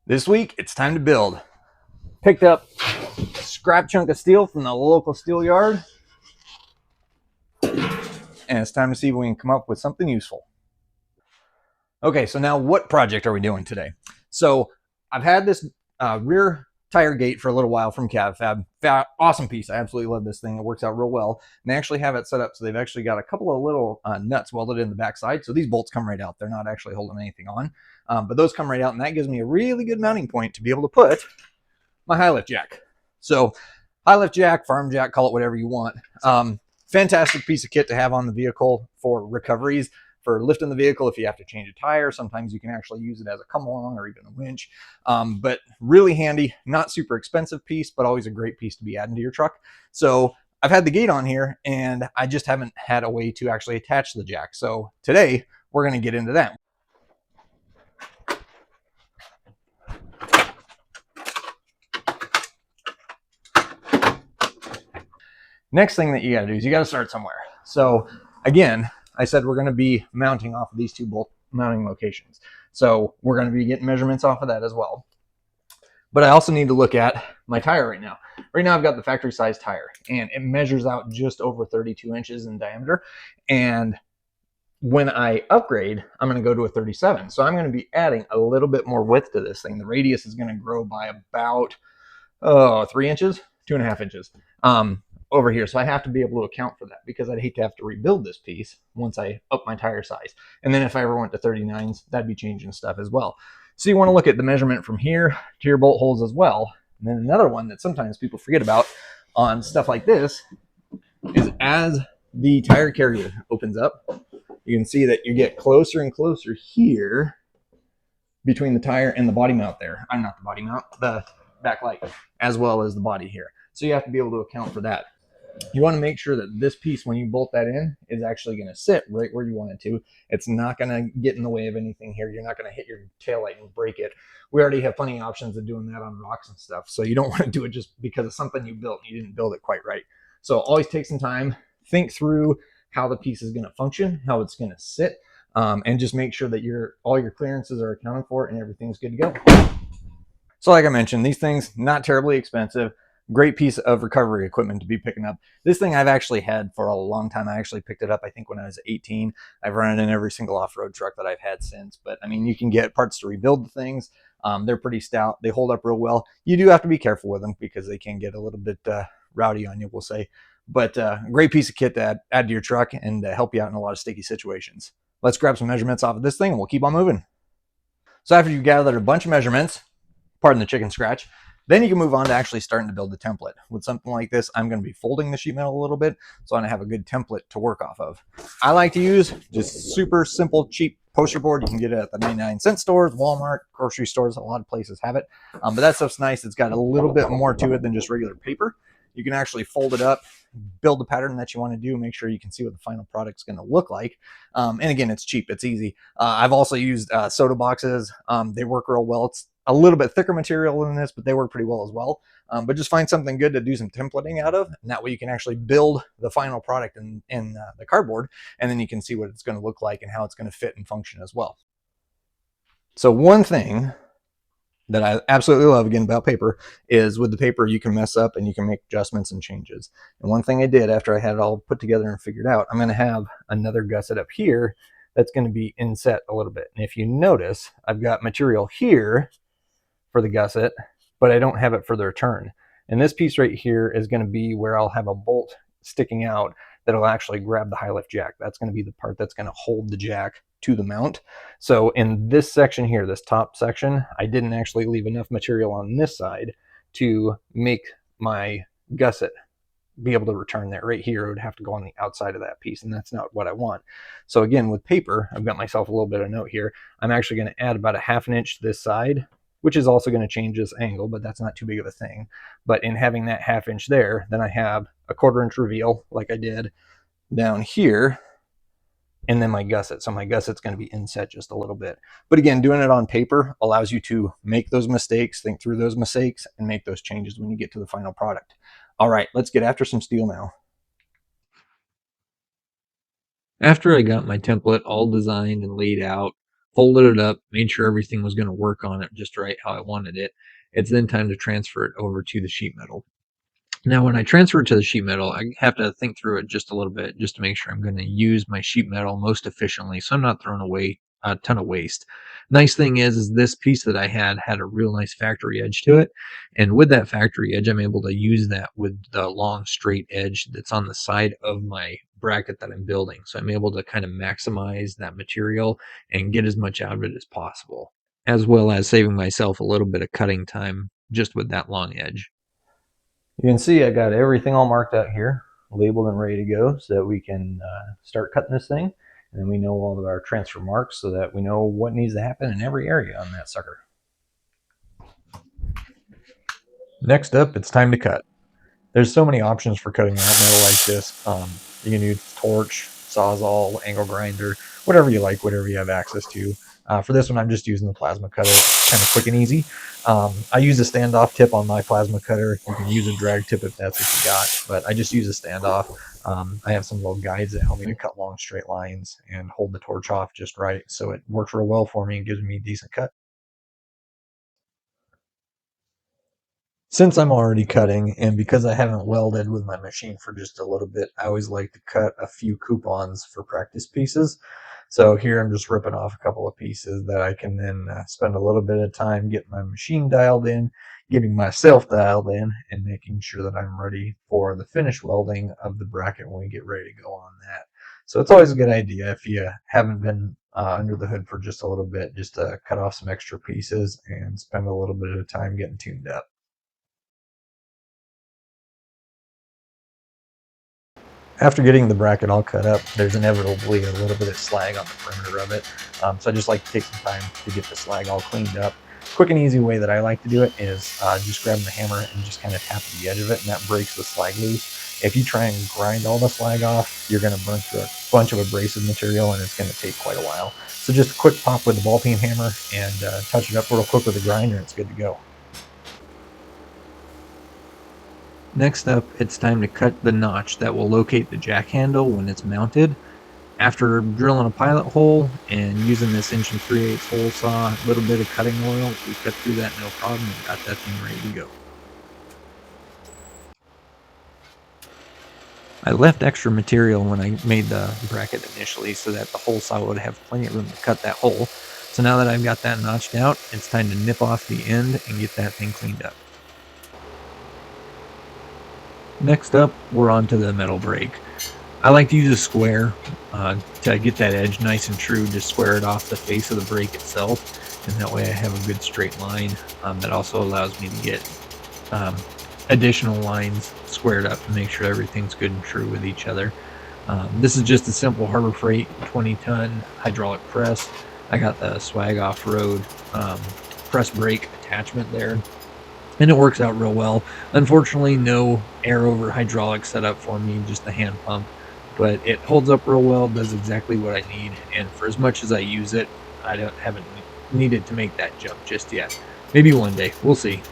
This week, it's time to build. Picked up a scrap chunk of steel from the local steel yard, and it's time to see if we can come up with something useful. Okay, so now what project are we doing today? So I've had this rear tire gate for a little while from CavFab. Awesome piece. I absolutely love this thing. It works out real well. And they actually have it set up so they've actually got a couple of little nuts welded in the backside. So these bolts come right out. They're not actually holding anything on, but those come right out, and that gives me a really good mounting point to be able to put my high lift jack. So high lift jack, farm jack, call it whatever you want. Fantastic piece of kit to have on the vehicle for recoveries, for lifting the vehicle if you have to change a tire. Sometimes you can actually use it as a come along or even a winch. But really handy, not super expensive piece, but always a great piece to be adding to your truck. So I've had the gate on here, and I just haven't had a way to actually attach the jack. So today we're going to get into that. Next thing that you got to do is you got to start somewhere. So again, I said we're going to be mounting off of these two bolt mounting locations. So we're going to be getting measurements off of that as well. But I also need to look at my tire right now. Right now I've got the factory size tire, and it measures out just over 32 inches in diameter. And when I upgrade, I'm going to go to a 37. So I'm going to be adding a little bit more width to this thing. The radius is going to grow by about 3 inches, 2.5 inches. Over here. So I have to be able to account for that, because I'd hate to have to rebuild this piece once I up my tire size. And then if I ever went to 39s, that'd be changing stuff as well. So you want to look at the measurement from here to your bolt holes as well. And then another one that sometimes people forget about on stuff like this is as the tire carrier opens up, you can see that you get closer and closer here between the tire and the body mount there. I'm not the body mount, the backlight, as well as the body here. So you have to be able to account for that. You want to make sure that this piece, when you bolt that in, is actually going to sit right where you want it to. It's not going to get in the way of anything here. You're not going to hit your taillight and break it. We already have plenty of options of doing that on rocks and stuff. So you don't want to do it just because of something you built and you didn't build it quite right. So always take some time, think through how the piece is going to function, how it's going to sit, and just make sure that all your clearances are accounted for and everything's good to go. So like I mentioned, these things, not terribly expensive. Great piece of recovery equipment to be picking up. This thing I've actually had for a long time. I actually picked it up, I think, when I was 18. I've run it in every single off-road truck that I've had since. But I mean, you can get parts to rebuild the things. They're pretty stout. They hold up real well. You do have to be careful with them because they can get a little bit rowdy on you, we'll say. But great piece of kit to add to your truck and help you out in a lot of sticky situations. Let's grab some measurements off of this thing and we'll keep on moving. So after you've gathered a bunch of measurements, pardon the chicken scratch, then you can move on to actually starting to build the template. With something like this, I'm going to be folding the sheet metal a little bit, so I'm going to have a good template to work off of. I like to use just super simple, cheap poster board. You can get it at the 99-cent stores, Walmart, grocery stores. A lot of places have it. But that stuff's nice. It's got a little bit more to it than just regular paper. You can actually fold it up, build the pattern that you want to do, make sure you can see what the final product's going to look like. And again, it's cheap. It's easy. I've also used soda boxes. They work real well. It's a little bit thicker material than this, but they work pretty well as well. But just find something good to do some templating out of, and that way you can actually build the final product in the cardboard, and then you can see what it's going to look like and how it's going to fit and function as well. So one thing that I absolutely love, again, about paper is with the paper you can mess up and you can make adjustments and changes. And one thing I did after I had it all put together and figured out, I'm going to have another gusset up here that's going to be inset a little bit. And if you notice, I've got material here for the gusset, but I don't have it for the return. And this piece right here is going to be where I'll have a bolt sticking out that'll actually grab the high lift jack. That's going to be the part that's going to hold the jack to the mount. So in this section here, this top section, I didn't actually leave enough material on this side to make my gusset be able to return there. Right here, it would have to go on the outside of that piece, and that's not what I want. So again, with paper, I've got myself a little bit of note here. I'm actually going to add about a 1/2 inch to this side, which is also going to change this angle, but that's not too big of a thing. But in having that 1/2 inch there, then I have a 1/4 inch reveal like I did down here, and then my gusset. So my gusset's going to be inset just a little bit. But again, doing it on paper allows you to make those mistakes, think through those mistakes, and make those changes when you get to the final product. All right, let's get after some steel now. After I got my template all designed and laid out, folded it up, made sure everything was going to work on it just right how I wanted it. It's then time to transfer it over to the sheet metal. Now, when I transfer it to the sheet metal, I have to think through it just a little bit just to make sure I'm going to use my sheet metal most efficiently so I'm not throwing away a ton of waste. Nice thing is this piece that I had a real nice factory edge to it. And with that factory edge, I'm able to use that with the long straight edge that's on the side of my bracket that I'm building. So I'm able to kind of maximize that material and get as much out of it as possible, as well as saving myself a little bit of cutting time just with that long edge. You can see I got everything all marked out here, labeled and ready to go so that we can start cutting this thing. And then we know all of our transfer marks so that we know what needs to happen in every area on that sucker. Next up, it's time to cut. There's so many options for cutting out metal like this. You can use torch, sawzall, angle grinder, whatever you like, whatever you have access to. For this one, I'm just using the plasma cutter. It's kind of quick and easy. I use a standoff tip on my plasma cutter. You can use a drag tip if that's what you got, but I just use a standoff. I have some little guides that help me to cut long straight lines and hold the torch off just right, so it works real well for me and gives me a decent cut. Since I'm already cutting, and because I haven't welded with my machine for just a little bit, I always like to cut a few coupons for practice pieces. So here I'm just ripping off a couple of pieces that I can then spend a little bit of time getting my machine dialed in, getting myself dialed in, and making sure that I'm ready for the finish welding of the bracket when we get ready to go on that. So it's always a good idea if you haven't been under the hood for just a little bit, just to cut off some extra pieces and spend a little bit of time getting tuned up. After getting the bracket all cut up, there's inevitably a little bit of slag on the perimeter of it. So I just like to take some time to get the slag all cleaned up. Quick and easy way that I like to do it is just grabbing the hammer and just kind of tap the edge of it, and that breaks the slag loose. If you try and grind all the slag off, you're going to burn through a bunch of abrasive material, and it's going to take quite a while. So just a quick pop with the ball peen hammer and touch it up real quick with a grinder, and it's good to go. Next up, it's time to cut the notch that will locate the jack handle when it's mounted. After drilling a pilot hole and using this 1 3/8 hole saw, a little bit of cutting oil, we cut through that no problem and got that thing ready to go. I left extra material when I made the bracket initially so that the hole saw would have plenty of room to cut that hole. So now that I've got that notched out, it's time to nip off the end and get that thing cleaned up. Next up, we're on to the metal brake. I like to use a square to get that edge nice and true, just square it off the face of the brake itself, and that way I have a good straight line. That also allows me to get additional lines squared up and make sure everything's good and true with each other. This is just a simple Harbor Freight 20-ton hydraulic press. I got the Swag Off-Road press brake attachment there, and it works out real well. Unfortunately, no air over hydraulic setup for me, just the hand pump, but it holds up real well, does exactly what I need, and for as much as I use it, haven't needed to make that jump just yet. Maybe one day, we'll see.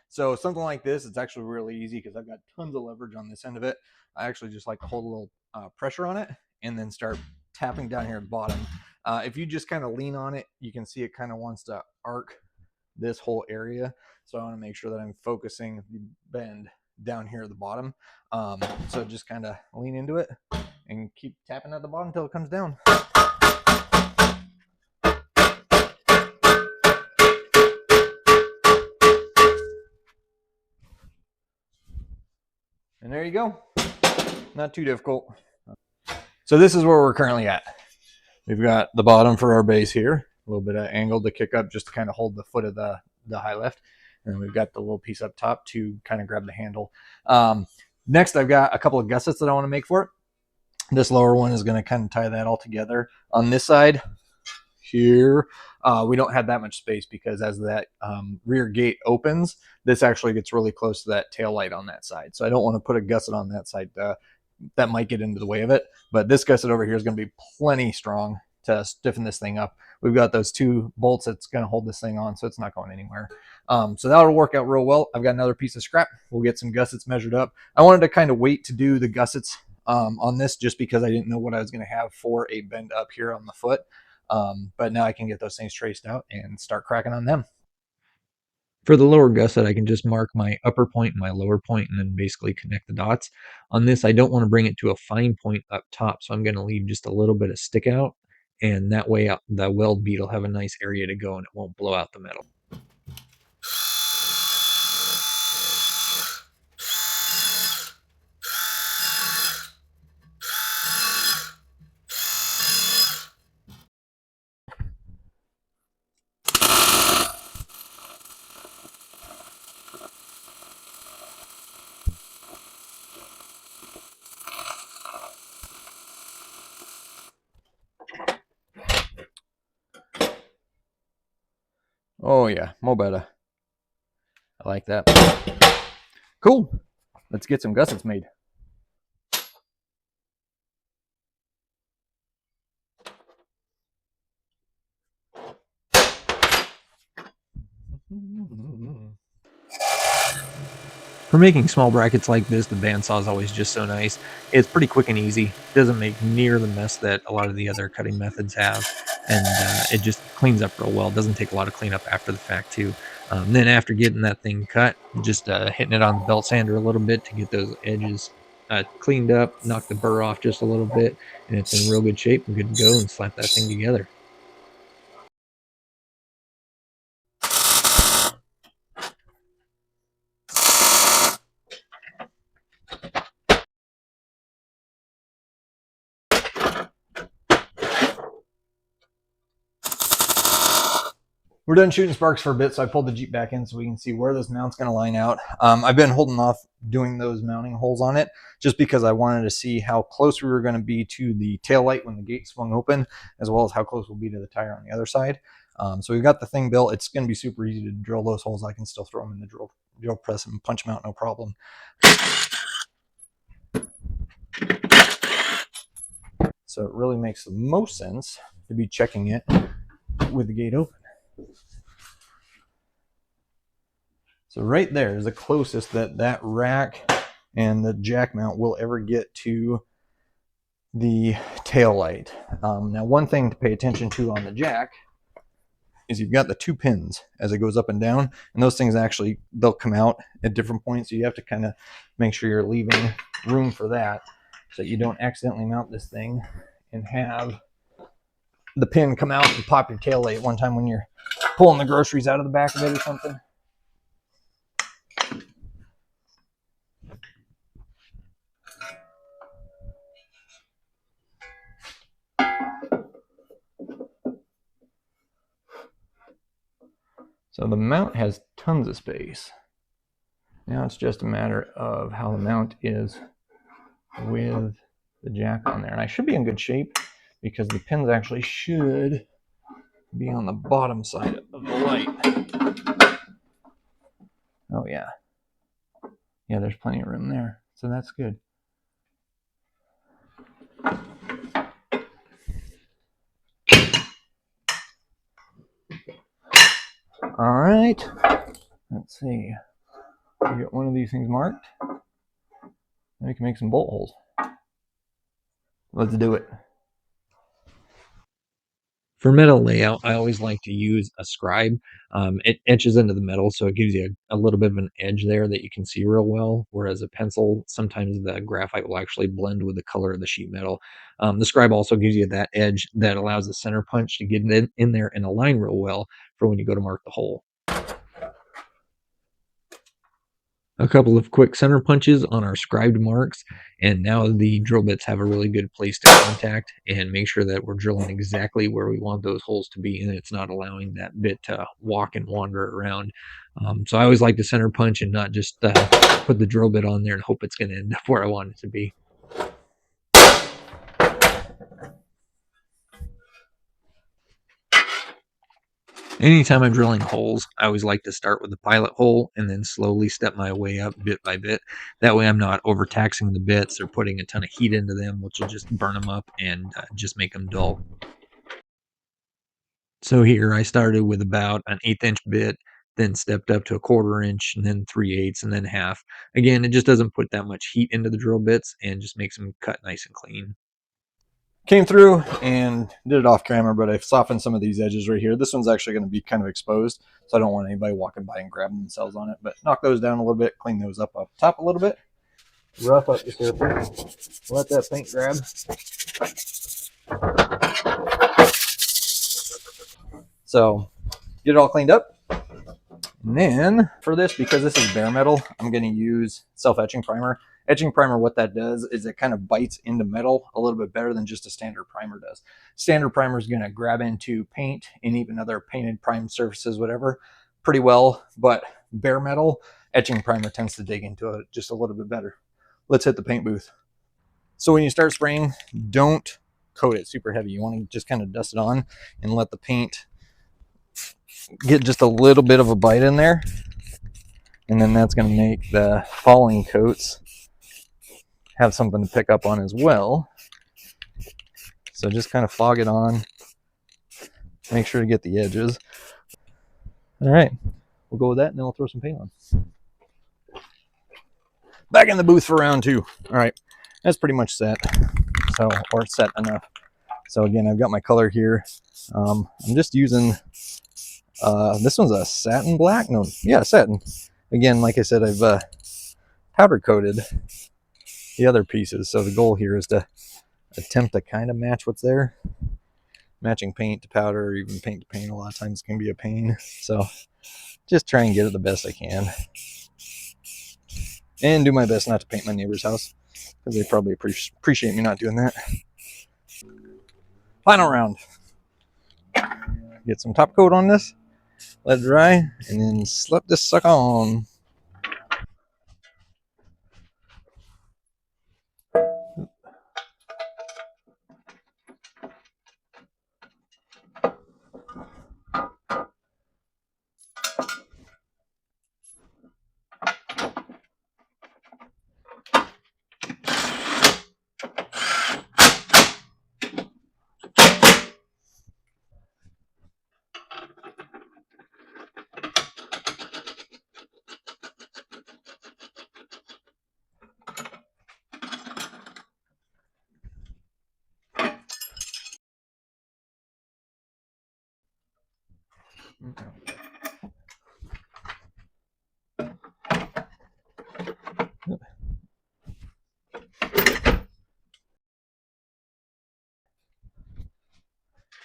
So something like this, it's actually really easy because I've got tons of leverage on this end of it. I actually just like to hold a little pressure on it and then start tapping down here at the bottom. If you just kind of lean on it, you can see it kind of wants to arc this whole area. So I want to make sure that I'm focusing the bend down here at the bottom. So just kind of lean into it and keep tapping at the bottom until it comes down. And there you go. Not too difficult. So this is where we're currently at. We've got the bottom for our base here, a little bit of angle to kick up just to kind of hold the foot of the high lift. And then we've got the little piece up top to kind of grab the handle. Next, I've got a couple of gussets that I want to make for it. This lower one is going to kind of tie that all together. On this side here, we don't have that much space because as that rear gate opens, this actually gets really close to that tail light on that side. So I don't want to put a gusset on that side. That might get into the way of it, but this gusset over here is going to be plenty strong to stiffen this thing up. We've got those 2 bolts that's going to hold this thing on, so it's not going anywhere. So that'll work out real well. I've got another piece of scrap. We'll get some gussets measured up. I wanted to kind of wait to do the gussets on this just because I didn't know what I was going to have for a bend up here on the foot. But now I can get those things traced out and start cracking on them. For the lower gusset, I can just mark my upper point and my lower point and then basically connect the dots. On this, I don't want to bring it to a fine point up top, so I'm going to leave just a little bit of stick out, and that way the weld bead will have a nice area to go and it won't blow out the metal. Oh yeah, more better. I like that. Cool. Let's get some gussets made. For making small brackets like this, the bandsaw is always just so nice. It's pretty quick and easy. Doesn't make near the mess that a lot of the other cutting methods have, and it just cleans up real well. It doesn't take a lot of cleanup after the fact too. Then after getting that thing cut, just hitting it on the belt sander a little bit to get those edges cleaned up, knock the burr off just a little bit, and it's in real good shape and good to go, and slap that thing together. We're done shooting sparks for a bit, so I pulled the Jeep back in so we can see where this mount's going to line out. I've been holding off doing those mounting holes on it just because I wanted to see how close we were going to be to the tail light when the gate swung open, as well as how close we'll be to the tire on the other side. So we've got the thing built. It's going to be super easy to drill those holes. I can still throw them in the drill press and punch them out, no problem. So it really makes the most sense to be checking it with the gate open. So right there is the closest that rack and the jack mount will ever get to the tail light. Now, one thing to pay attention to on the jack is you've got the two pins as it goes up and down, and those things actually, they'll come out at different points, so you have to kind of make sure you're leaving room for that so that you don't accidentally mount this thing and have the pin come out and pop your tail light one time when you're pulling the groceries out of the back of it or something. So the mount has tons of space. Now it's just a matter of how the mount is with the jack on there. And I should be in good shape because the pins actually should be on the bottom side of the light. Oh yeah. Yeah, there's plenty of room there. So that's good. All right. Let's see. We get one of these things marked. We can make some bolt holes. Let's do it. For metal layout, I always like to use a scribe. It etches into the metal, so it gives you a little bit of an edge there that you can see real well, whereas a pencil, sometimes the graphite will actually blend with the color of the sheet metal. The scribe also gives you that edge that allows the center punch to get in there and align real well for when you go to mark the hole. A couple of quick center punches on our scribed marks, and now the drill bits have a really good place to contact and make sure that we're drilling exactly where we want those holes to be, and it's not allowing that bit to walk and wander around. So I always like to center punch and not just put the drill bit on there and hope it's going to end up where I want it to be. Anytime I'm drilling holes, I always like to start with the pilot hole and then slowly step my way up bit by bit. That way I'm not overtaxing the bits or putting a ton of heat into them, which will just burn them up and just make them dull. So here I started with about an 1/8 inch bit, then stepped up to a 1/4 inch, and then 3/8, and then half. Again, it just doesn't put that much heat into the drill bits and just makes them cut nice and clean. Came through and did it off camera, but I've softened some of these edges right here. This one's actually going to be kind of exposed, so I don't want anybody walking by and grabbing themselves on it. But knock those down a little bit, clean those up top a little bit. Rough up the surface. Let that paint grab. So get it all cleaned up. And then for this, because this is bare metal, I'm going to use self-etching primer. Etching primer, what that does is it kind of bites into metal a little bit better than just a standard primer does. Standard primer is going to grab into paint and even other painted primed surfaces, whatever, pretty well. But bare metal, etching primer tends to dig into it just a little bit better. Let's hit the paint booth. So when you start spraying, don't coat it super heavy. You want to just kind of dust it on and let the paint get just a little bit of a bite in there. And then that's going to make the falling coats have something to pick up on as well. So just kind of fog it on. Make sure to get the edges. All right, we'll go with that and then we'll throw some paint on. Back in the booth for round 2. All right, that's pretty much set. So, or set enough. So again, I've got my color here. I'm just using, this one's a satin black. No, yeah, satin. Again, like I said, I've powder coated the other pieces. So the goal here is to attempt to kind of match what's there. Matching paint to powder, or even paint to paint, a lot of times can be a pain. So just try and get it the best I can. And do my best not to paint my neighbor's house, because they probably appreciate me not doing that. Final round. Get some top coat on this, let it dry, and then slap this sucker on.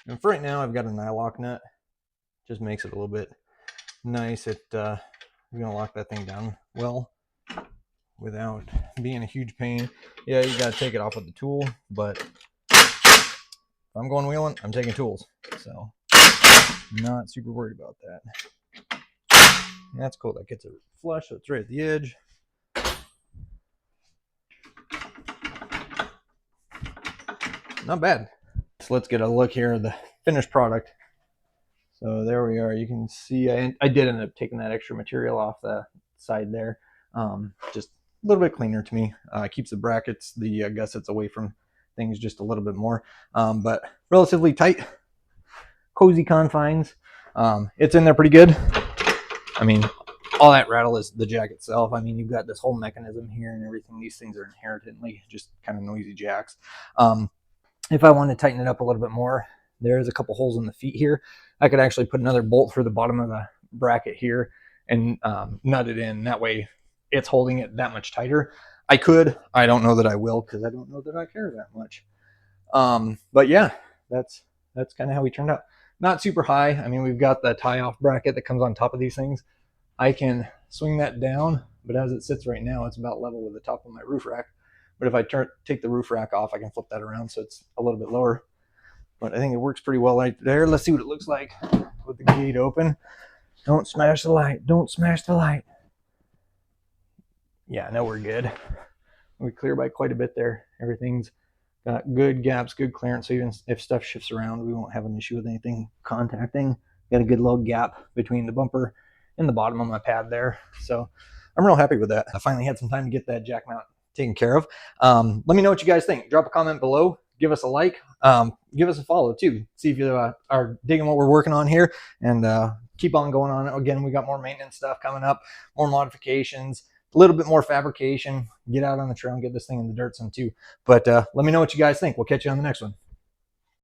And for right now, I've got a nylock nut. Just makes it a little bit nice. It you're gonna lock that thing down well without being a huge pain. Yeah, you gotta take it off with the tool, but if I'm going wheeling, I'm taking tools. So not super worried about that. And that's cool. That gets it flush, so it's right at the edge. Not bad. So let's get a look here at the finished product. So there we are. You can see I did end up taking that extra material off the side there. Just a little bit cleaner to me. Keeps the brackets, the gussets away from things just a little bit more. But relatively tight, cozy confines. It's in there pretty good. I mean, all that rattle is the jack itself. I mean, you've got this whole mechanism here and everything. These things are inherently just kind of noisy jacks. If I want to tighten it up a little bit more, there's a couple holes in the feet here. I could actually put another bolt through the bottom of the bracket here and nut it in. That way it's holding it that much tighter. I could. I don't know that I will, because I don't know that I care that much. But yeah, that's kind of how we turned out. Not super high. I mean, we've got the tie-off bracket that comes on top of these things. I can swing that down, but as it sits right now, it's about level with the top of my roof rack. But if I take the roof rack off, I can flip that around so it's a little bit lower. But I think it works pretty well right there. Let's see what it looks like with the gate open. Don't smash the light. Don't smash the light. Yeah, no, we're good. We clear by quite a bit there. Everything's got good gaps, good clearance. So even if stuff shifts around, we won't have an issue with anything contacting. Got a good little gap between the bumper and the bottom of my pad there. So I'm real happy with that. I finally had some time to get that jack mount taken care of. Let me know what you guys think. Drop a comment below. Give us a like. Give us a follow too. See if you are digging what we're working on here. And keep on going on. Again, we got more maintenance stuff coming up, more modifications, a little bit more fabrication, get out on the trail and get this thing in the dirt some too. But let me know what you guys think. We'll catch you on the next one.